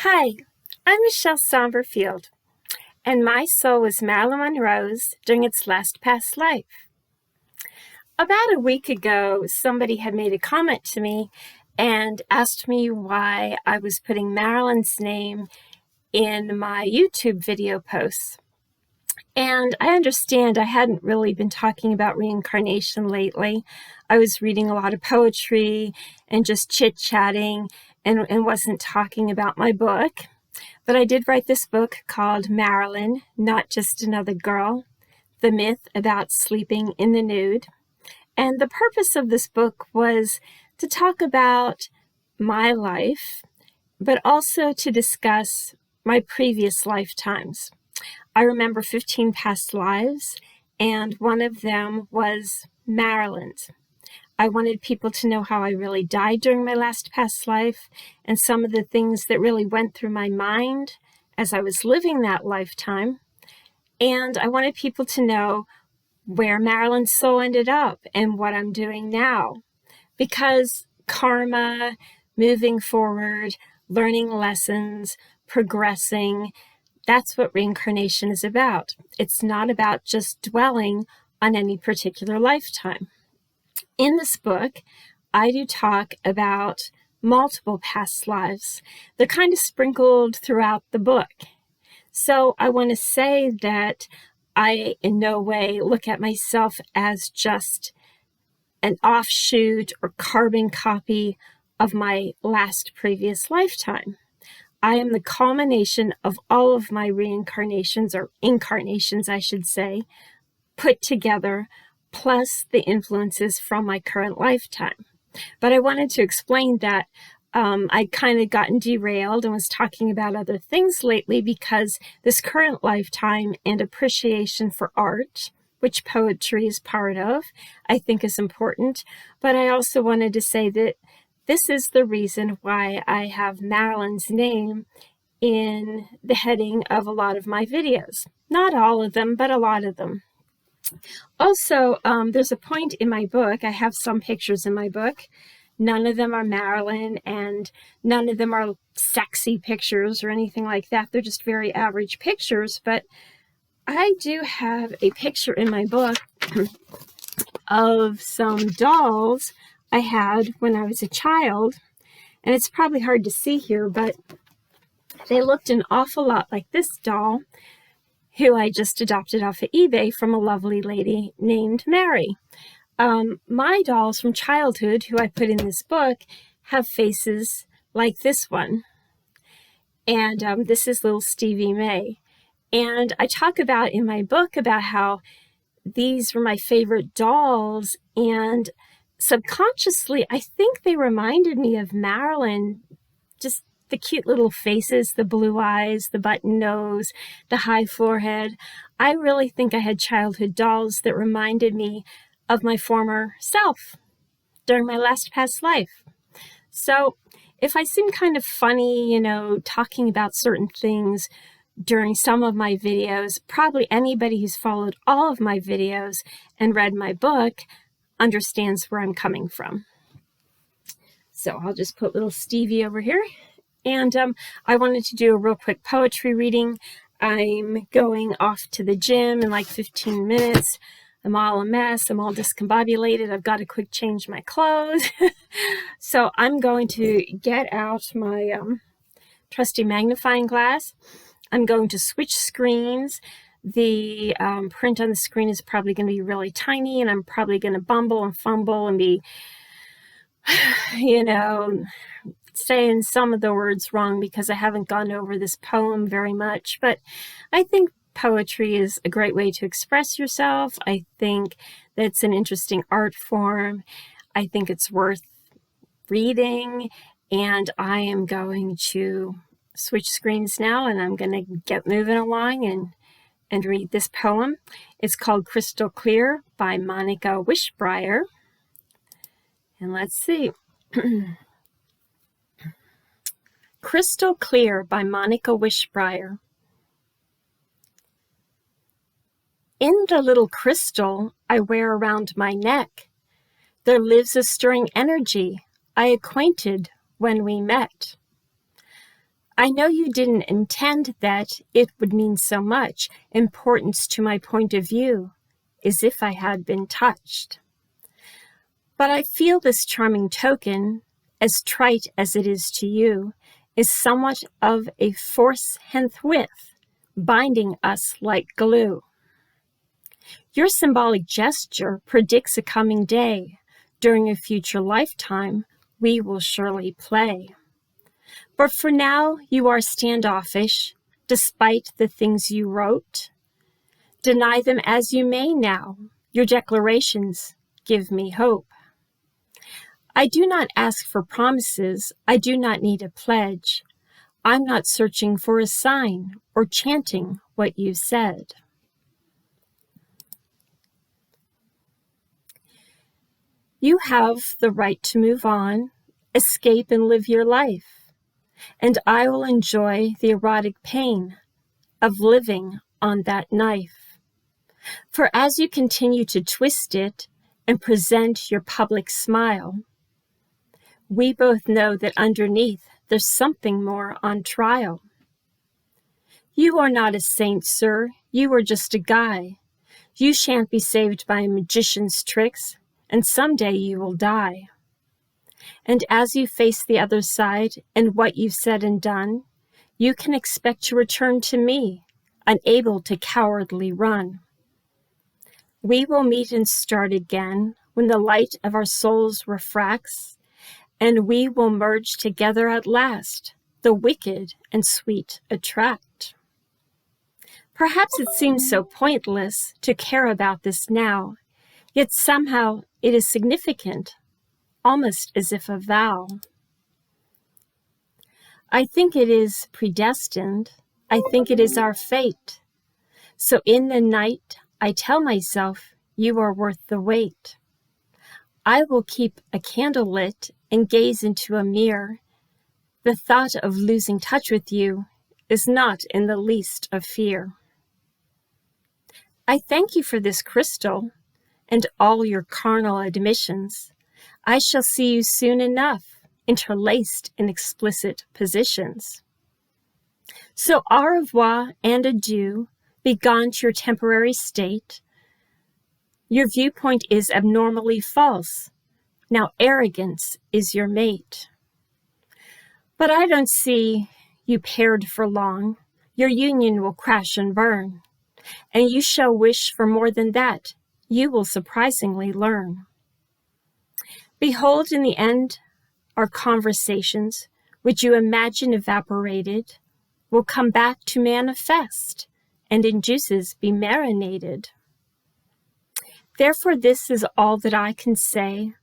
Hi, I'm Michele Saumberfield, and my soul was Marilyn Monroe's during its last past life. About a week ago, somebody had made a comment to me and asked me why I was putting Marilyn's name in my YouTube video posts. And I understand I hadn't really been talking about reincarnation lately. I was reading a lot of poetry and just chit-chatting and wasn't talking about my book. But I did write this book called Marilyn, Not Just Another Girl, The Myth About Sleeping in the Nude. And the purpose of this book was to talk about my life, but also to discuss my previous lifetimes. I remember 15 past lives, and one of them was Marilyn's. I wanted people to know how I really died during my last past life and some of the things that really went through my mind as I was living that lifetime. And I wanted people to know where Marilyn's soul ended up and what I'm doing now. Because karma, moving forward, learning lessons, progressing, that's what reincarnation is about. It's not about just dwelling on any particular lifetime. In this book, I do talk about multiple past lives. They're kind of sprinkled throughout the book. So I want to say that I in no way look at myself as just an offshoot or carbon copy of my last previous lifetime. I am the culmination of all of my reincarnations, or incarnations, I should say, put together, plus the influences from my current lifetime. But I wanted to explain that I'd kind of gotten derailed and was talking about other things lately because this current lifetime and appreciation for art, which poetry is part of, I think is important. But I also wanted to say that this is the reason why I have Marilyn's name in the heading of a lot of my videos. Not all of them, but a lot of them. Also, there's a point in my book, I have some pictures in my book. None of them are Marilyn, and none of them are sexy pictures or anything like that. They're just very average pictures, but I do have a picture in my book of some dolls I had when I was a child, and it's probably hard to see here, but they looked an awful lot like this doll, who I just adopted off of eBay from a lovely lady named Mary. My dolls from childhood, who I put in this book, have faces like this one. And this is little Stevie May. And I talk about in my book about how these were my favorite dolls, and subconsciously, I think they reminded me of Marilyn, just the cute little faces, the blue eyes, the button nose, the high forehead. I really think I had childhood dolls that reminded me of my former self during my last past life. So if I seem kind of funny, talking about certain things during some of my videos, probably anybody who's followed all of my videos and read my book understands where I'm coming from. So I'll just put little Stevie over here. And I wanted to do a real quick poetry reading. I'm going off to the gym in like 15 minutes. I'm all a mess. I'm all discombobulated. I've got to quick change my clothes. So I'm going to get out my trusty magnifying glass. I'm going to switch screens. The print on the screen is probably going to be really tiny, and I'm probably going to bumble and fumble and be, saying some of the words wrong because I haven't gone over this poem very much. But I think poetry is a great way to express yourself. I think that it's an interesting art form. I think it's worth reading, and I am going to switch screens now, and I'm going to get moving along and read this poem. It's called Crystal Clear by Monica Wishbriar. And let's see. Crystal Clear by Monica Wishbriar. In the little crystal I wear around my neck, there lives a stirring energy I acquainted when we met. I know you didn't intend that it would mean so much importance to my point of view, as if I had been touched. But I feel this charming token, as trite as it is to you, is somewhat of a force henthewith, binding us like glue. Your symbolic gesture predicts a coming day. During a future lifetime, we will surely play. But for now, you are standoffish, despite the things you wrote. Deny them as you may now. Your declarations give me hope. I do not ask for promises. I do not need a pledge. I'm not searching for a sign or chanting what you said. You have the right to move on, escape and live your life, and I will enjoy the erotic pain of living on that knife. For as you continue to twist it and present your public smile, we both know that underneath there's something more on trial. You are not a saint, sir. You are just a guy. You shan't be saved by a magician's tricks, and someday you will die. And as you face the other side and what you've said and done, you can expect to return to me, unable to cowardly run. We will meet and start again when the light of our souls refracts, and we will merge together at last, the wicked and sweet attract. Perhaps it seems so pointless to care about this now, yet somehow it is significant, almost as if a vow. I think it is predestined. I think it is our fate. So in the night, I tell myself, you are worth the wait. I will keep a candle lit and gaze into a mirror. The thought of losing touch with you is not in the least a fear. I thank you for this crystal and all your carnal admissions. I shall see you soon enough, interlaced in explicit positions. So au revoir and adieu, be gone to your temporary state. Your viewpoint is abnormally false. Now arrogance is your mate. But I don't see you paired for long. Your union will crash and burn, and you shall wish for more than that. You will surprisingly learn. Behold, in the end, our conversations, which you imagine evaporated, will come back to manifest, and in juices be marinated. Therefore, this is all that I can say.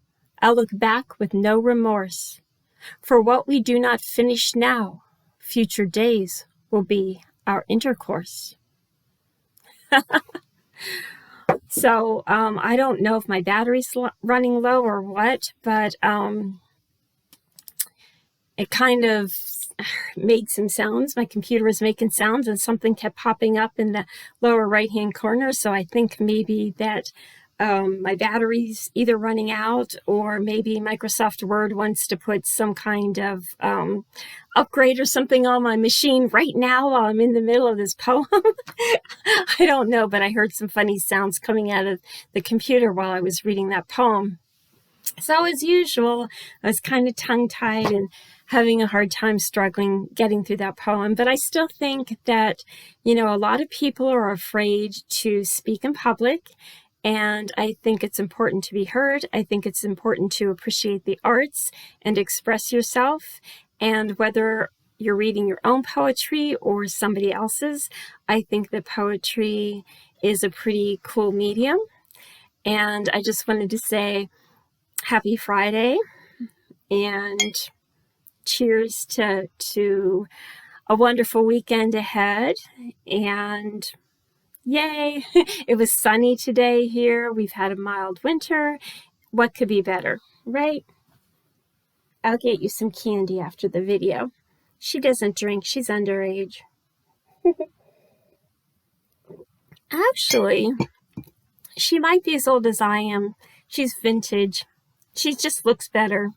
I'll look back with no remorse. For what we do not finish now, future days will be our intercourse. So I don't know if my battery's running low or what, but it kind of made some sounds. My computer was making sounds and something kept popping up in the lower right-hand corner. So I think maybe that my battery's either running out, or maybe Microsoft Word wants to put some kind of upgrade or something on my machine right now while I'm in the middle of this poem. I don't know, but I heard some funny sounds coming out of the computer while I was reading that poem. So as usual, I was kind of tongue-tied and having a hard time struggling getting through that poem. But I still think that, you know, a lot of people are afraid to speak in public. And I think it's important to be heard. I think it's important to appreciate the arts and express yourself. And whether you're reading your own poetry or somebody else's, I think that poetry is a pretty cool medium. And I just wanted to say happy Friday and cheers to a wonderful weekend ahead. And yay, it was sunny today here. We've had a mild winter. What could be better, right? I'll get you some candy after the video. She doesn't drink. She's underage. Actually, she might be as old as I am. She's vintage. She just looks better.